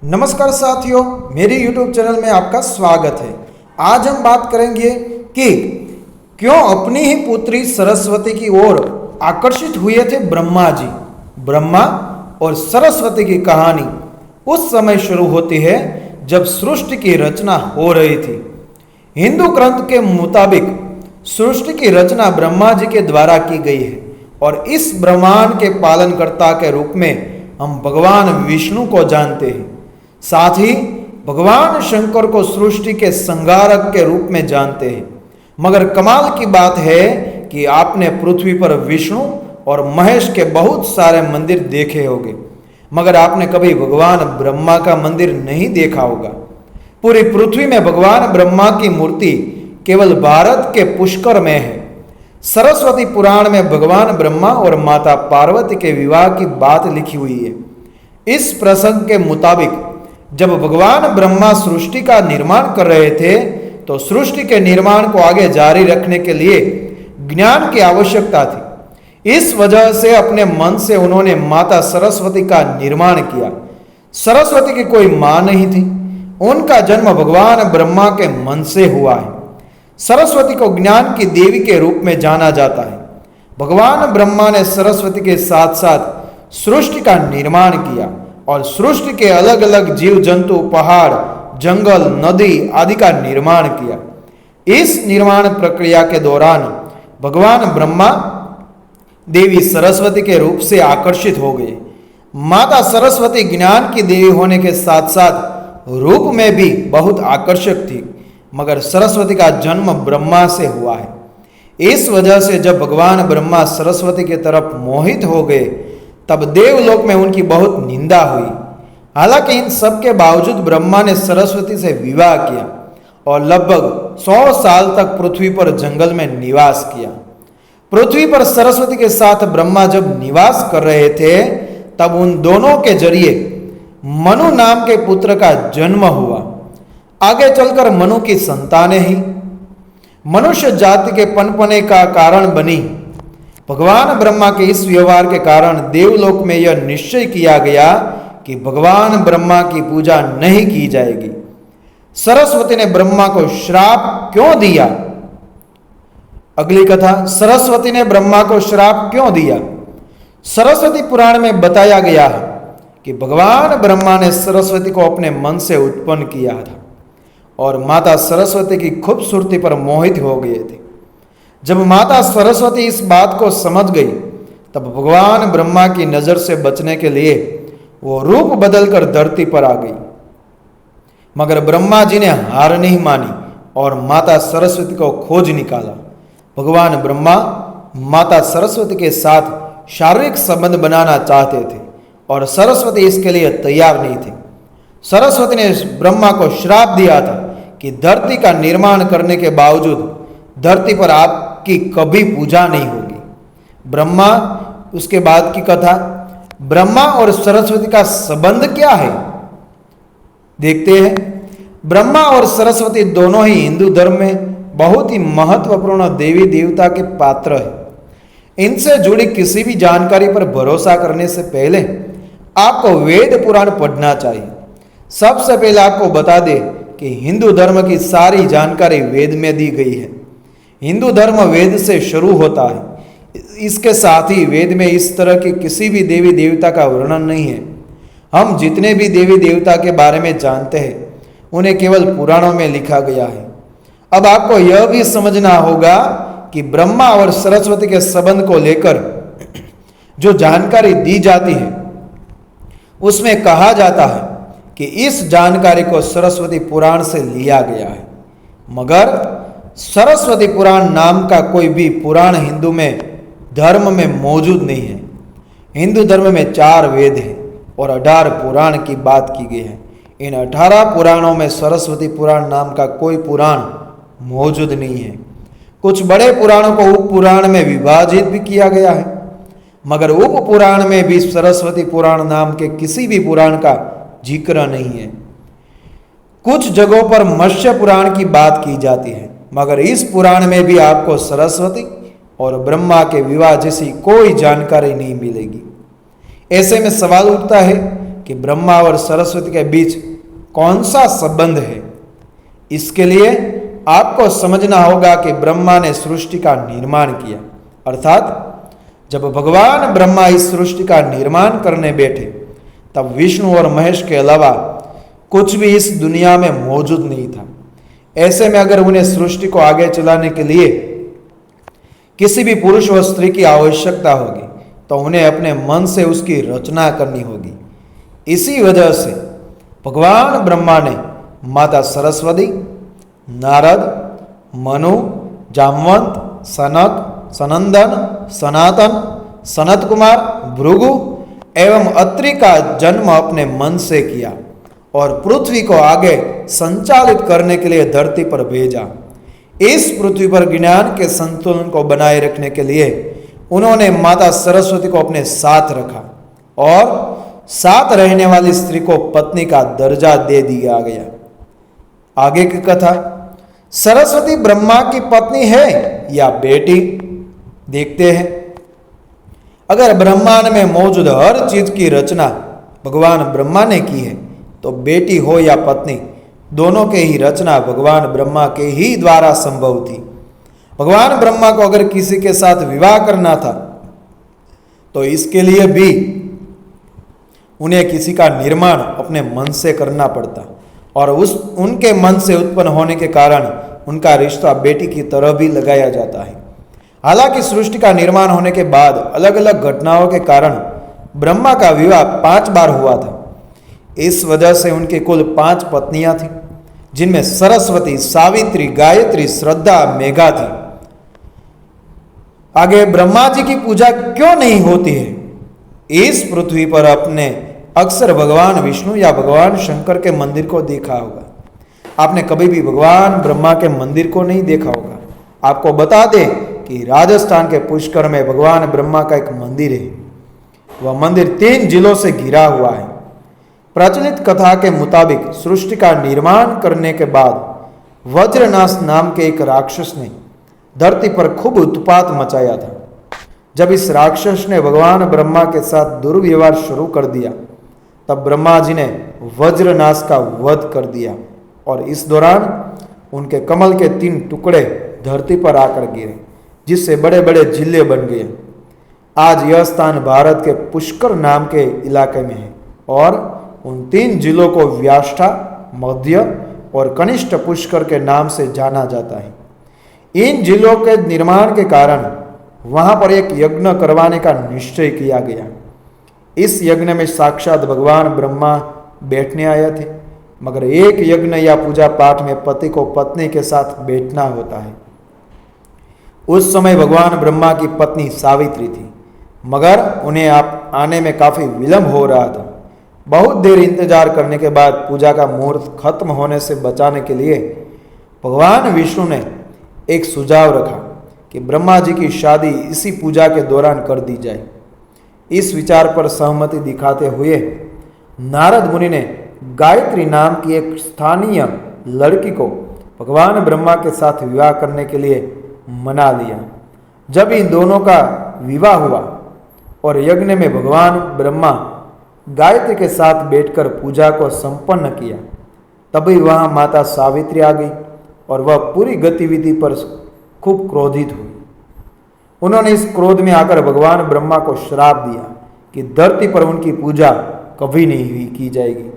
नमस्कार साथियों, मेरे YouTube चैनल में आपका स्वागत है। आज हम बात करेंगे कि क्यों अपनी ही पुत्री सरस्वती की ओर आकर्षित हुए थे ब्रह्मा जी। ब्रह्मा और सरस्वती की कहानी उस समय शुरू होती है जब सृष्टि की रचना हो रही थी। हिंदू ग्रंथ के मुताबिक सृष्टि की रचना ब्रह्मा जी के द्वारा की गई है और इस ब्रह्मांड के पालनकर्ता के रूप में हम भगवान विष्णु को जानते हैं। साथ ही भगवान शंकर को सृष्टि के संहारक के रूप में जानते हैं। मगर कमाल की बात है कि आपने पृथ्वी पर विष्णु और महेश के बहुत सारे मंदिर देखे होंगे, मगर आपने कभी भगवान ब्रह्मा का मंदिर नहीं देखा होगा। पूरी पृथ्वी में भगवान ब्रह्मा की मूर्ति केवल भारत के पुष्कर में है। सरस्वती पुराण में भगवान ब्रह्मा और माता पार्वती के विवाह की बात लिखी हुई है। इस प्रसंग के मुताबिक जब भगवान ब्रह्मा सृष्टि का निर्माण कर रहे थे तो सृष्टि के निर्माण को आगे जारी रखने के लिए ज्ञान की आवश्यकता थी। इस वजह से अपने मन से उन्होंने माता सरस्वती का निर्माण किया। सरस्वती की कोई मां नहीं थी, उनका जन्म भगवान ब्रह्मा के मन से हुआ है। सरस्वती को ज्ञान की देवी के रूप में जाना जाता है। भगवान ब्रह्मा ने सरस्वती के साथ साथ सृष्टि का निर्माण किया और सृष्टि के अलग अलग जीव जंतु, पहाड़, जंगल, नदी आदि का निर्माण किया। इस निर्माण प्रक्रिया के दौरान भगवान ब्रह्मा देवी सरस्वती के रूप से आकर्षित हो गए। माता सरस्वती ज्ञान की देवी होने के साथ साथ रूप में भी बहुत आकर्षक थी, मगर सरस्वती का जन्म ब्रह्मा से हुआ है। इस वजह से जब भगवान ब्रह्मा सरस्वती की तरफ मोहित हो गए तब देवलोक में उनकी बहुत निंदा हुई। हालांकि इन सब के बावजूद ब्रह्मा ने सरस्वती से विवाह किया और लगभग 100 साल तक पृथ्वी पर जंगल में निवास किया। पृथ्वी पर सरस्वती के साथ ब्रह्मा जब निवास कर रहे थे तब उन दोनों के जरिए मनु नाम के पुत्र का जन्म हुआ। आगे चलकर मनु की संतानें ही मनुष्य जाति के पनपने का कारण बनी। भगवान ब्रह्मा के इस व्यवहार के कारण देवलोक में यह निश्चय किया गया कि भगवान ब्रह्मा की पूजा नहीं की जाएगी। सरस्वती ने ब्रह्मा को श्राप क्यों दिया? अगली कथा, सरस्वती ने ब्रह्मा को श्राप क्यों दिया? सरस्वती पुराण में बताया गया है कि भगवान ब्रह्मा ने सरस्वती को अपने मन से उत्पन्न किया था और माता सरस्वती की खूबसूरती पर मोहित हो गए थे। जब माता सरस्वती इस बात को समझ गई तब भगवान ब्रह्मा की नजर से बचने के लिए वो रूप बदलकर धरती पर आ गई। मगर ब्रह्मा जी ने हार नहीं मानी और माता सरस्वती को खोज निकाला। भगवान ब्रह्मा माता सरस्वती के साथ शारीरिक संबंध बनाना चाहते थे और सरस्वती इसके लिए तैयार नहीं थी। सरस्वती ने ब्रह्मा को श्राप दिया था कि धरती का निर्माण करने के बावजूद धरती पर आपकी कभी पूजा नहीं होगी। ब्रह्मा, उसके बाद की कथा, ब्रह्मा और सरस्वती का संबंध क्या है देखते हैं। ब्रह्मा और सरस्वती दोनों ही हिंदू धर्म में बहुत ही महत्वपूर्ण देवी देवता के पात्र हैं। इनसे जुड़ी किसी भी जानकारी पर भरोसा करने से पहले आपको वेद पुराण पढ़ना चाहिए। सबसे पहले आपको बता दें कि हिंदू धर्म की सारी जानकारी वेद में दी गई है। हिंदू धर्म वेद से शुरू होता है। इसके साथ ही वेद में इस तरह की किसी भी देवी देवता का वर्णन नहीं है। हम जितने भी देवी देवता के बारे में जानते हैं उन्हें केवल पुराणों में लिखा गया है। अब आपको यह भी समझना होगा कि ब्रह्मा और सरस्वती के संबंध को लेकर जो जानकारी दी जाती है उसमें कहा जाता है कि इस जानकारी को सरस्वती पुराण से लिया गया है। मगर सरस्वती पुराण नाम का कोई भी पुराण हिंदू में धर्म में मौजूद नहीं है। हिंदू धर्म में 4 वेद हैं और 18 पुराण की बात की गई है। इन 18 पुराणों में सरस्वती पुराण नाम का कोई पुराण मौजूद नहीं है। कुछ बड़े पुराणों को उप पुराण में विभाजित भी किया गया है, मगर उप पुराण में भी सरस्वती पुराण नाम के किसी भी पुराण का जिक्र नहीं है। कुछ जगहों पर मत्स्य पुराण की बात की जाती है, मगर इस पुराण में भी आपको सरस्वती और ब्रह्मा के विवाह जैसी कोई जानकारी नहीं मिलेगी। ऐसे में सवाल उठता है कि ब्रह्मा और सरस्वती के बीच कौन सा संबंध है। इसके लिए आपको समझना होगा कि ब्रह्मा ने सृष्टि का निर्माण किया, अर्थात जब भगवान ब्रह्मा इस सृष्टि का निर्माण करने बैठे तब विष्णु और महेश के अलावा कुछ भी इस दुनिया में मौजूद नहीं था। ऐसे में अगर उन्हें सृष्टि को आगे चलाने के लिए किसी भी पुरुष व स्त्री की आवश्यकता होगी तो उन्हें अपने मन से उसकी रचना करनी होगी। इसी वजह से भगवान ब्रह्मा ने माता सरस्वती, नारद, मनु, जामवंत, सनक, सनंदन, सनातन, सनत कुमार, भृगु एवं अत्रि का जन्म अपने मन से किया और पृथ्वी को आगे संचालित करने के लिए धरती पर भेजा। इस पृथ्वी पर ज्ञान के संतुलन को बनाए रखने के लिए उन्होंने माता सरस्वती को अपने साथ रखा और साथ रहने वाली स्त्री को पत्नी का दर्जा दे दिया गया। आगे की कथा, सरस्वती ब्रह्मा की पत्नी है या बेटी, देखते हैं। अगर ब्रह्मांड में मौजूद हर चीज की रचना भगवान ब्रह्मा ने की है तो बेटी हो या पत्नी, दोनों के ही रचना भगवान ब्रह्मा के ही द्वारा संभव थी। भगवान ब्रह्मा को अगर किसी के साथ विवाह करना था तो इसके लिए भी उन्हें किसी का निर्माण अपने मन से करना पड़ता और उनके मन से उत्पन्न होने के कारण उनका रिश्ता बेटी की तरह भी लगाया जाता है। हालांकि सृष्टि का निर्माण होने के बाद अलग अलग घटनाओं के कारण ब्रह्मा का विवाह 5 बार हुआ था। इस वजह से उनके कुल 5 पत्नियां थीं, जिनमें सरस्वती, सावित्री, गायत्री, श्रद्धा, मेघा थी। आगे ब्रह्मा जी की पूजा क्यों नहीं होती है? इस पृथ्वी पर अपने अक्सर भगवान विष्णु या भगवान शंकर के मंदिर को देखा होगा। आपने कभी भी भगवान ब्रह्मा के मंदिर को नहीं देखा होगा। आपको बता दें कि राजस्थान के पुष्कर में भगवान ब्रह्मा का एक मंदिर है। वह मंदिर 3 जिलों से घिरा हुआ है। प्रचलित कथा के मुताबिक सृष्टि का निर्माण करने के बाद वज्रनाश नाम के एक राक्षस ने धरती पर खूब उत्पात मचाया था। जब इस राक्षस ने भगवान ब्रह्मा के साथ दुर्व्यवहार शुरू कर दिया तब ब्रह्मा जी ने वज्रनाश का वध कर दिया और इस दौरान उनके कमल के 3 टुकड़े धरती पर आकर गिरे, जिससे बड़े बड़े जिले बन गए। आज यह स्थान भारत के पुष्कर नाम के इलाके में है और उन 3 जिलों को व्याष्ठा, मध्य और कनिष्ठ पुष्कर के नाम से जाना जाता है। इन जिलों के निर्माण के कारण वहां पर एक यज्ञ करवाने का निश्चय किया गया। इस यज्ञ में साक्षात भगवान ब्रह्मा बैठने आए थे, मगर एक यज्ञ या पूजा पाठ में पति को पत्नी के साथ बैठना होता है। उस समय भगवान ब्रह्मा की पत्नी सावित्री थी, मगर उन्हें आने में काफी विलंब हो रहा था। बहुत देर इंतजार करने के बाद पूजा का मुहूर्त खत्म होने से बचाने के लिए भगवान विष्णु ने एक सुझाव रखा कि ब्रह्मा जी की शादी इसी पूजा के दौरान कर दी जाए। इस विचार पर सहमति दिखाते हुए नारद मुनि ने गायत्री नाम की एक स्थानीय लड़की को भगवान ब्रह्मा के साथ विवाह करने के लिए मना लिया। जब इन दोनों का विवाह हुआ और यज्ञ में भगवान ब्रह्मा गायत्री के साथ बैठकर पूजा को संपन्न किया, तभी वहां माता सावित्री आ गई और वह पूरी गतिविधि पर खूब क्रोधित हुई। उन्होंने इस क्रोध में आकर भगवान ब्रह्मा को श्राप दिया कि धरती पर उनकी पूजा कभी नहीं की जाएगी।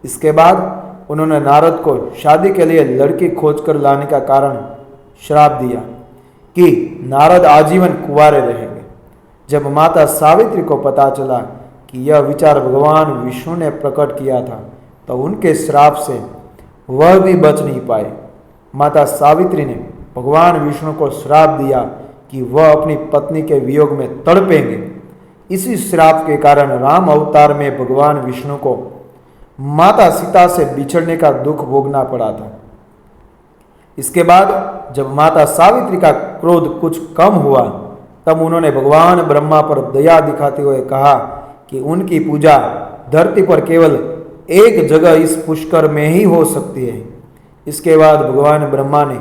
इसके बाद उन्होंने नारद को शादी के लिए लड़की खोजकर लाने का कारण श्राप दिया कि नारद आजीवन कुंवारे रहेंगे। जब माता सावित्री को पता चला कि यह विचार भगवान विष्णु ने प्रकट किया था तो उनके श्राप से वह भी बच नहीं पाए। माता सावित्री ने भगवान विष्णु को श्राप दिया कि वह अपनी पत्नी के वियोग में तड़पेंगे। इसी श्राप के कारण राम अवतार में भगवान विष्णु को माता सीता से बिछड़ने का दुख भोगना पड़ा था। इसके बाद जब माता सावित्री का क्रोध कुछ कम हुआ तब उन्होंने भगवान ब्रह्मा पर दया दिखाते हुए कहा कि उनकी पूजा धरती पर केवल एक जगह इस पुष्कर में ही हो सकती है। इसके बाद भगवान ब्रह्मा ने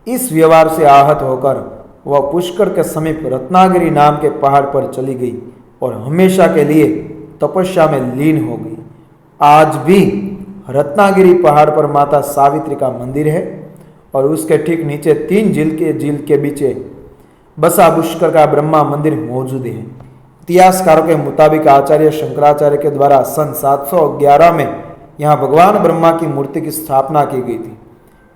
इस व्यवहार से आहत होकर वह पुष्कर के समीप रत्नागिरी नाम के पहाड़ पर चली गई और हमेशा के लिए तपस्या में लीन हो गई। आज भी रत्नागिरी पहाड़ पर माता सावित्री का मंदिर है और उसके ठीक नीचे 3 झील के बीच बसा पुष्कर का ब्रह्मा मंदिर मौजूद है। इतिहासकारों के मुताबिक आचार्य शंकराचार्य के द्वारा सन 711 में यहाँ भगवान ब्रह्मा की मूर्ति की स्थापना की गई थी।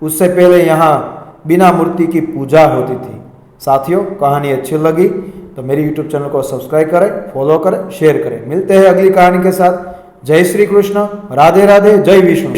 उससे पहले यहाँ बिना मूर्ति की पूजा होती थी। साथियों, कहानी अच्छी लगी तो मेरे YouTube चैनल को सब्सक्राइब करें, फॉलो करें, शेयर करें। मिलते हैं अगली कहानी के साथ। जय श्री कृष्ण, राधे राधे, जय विष्णु।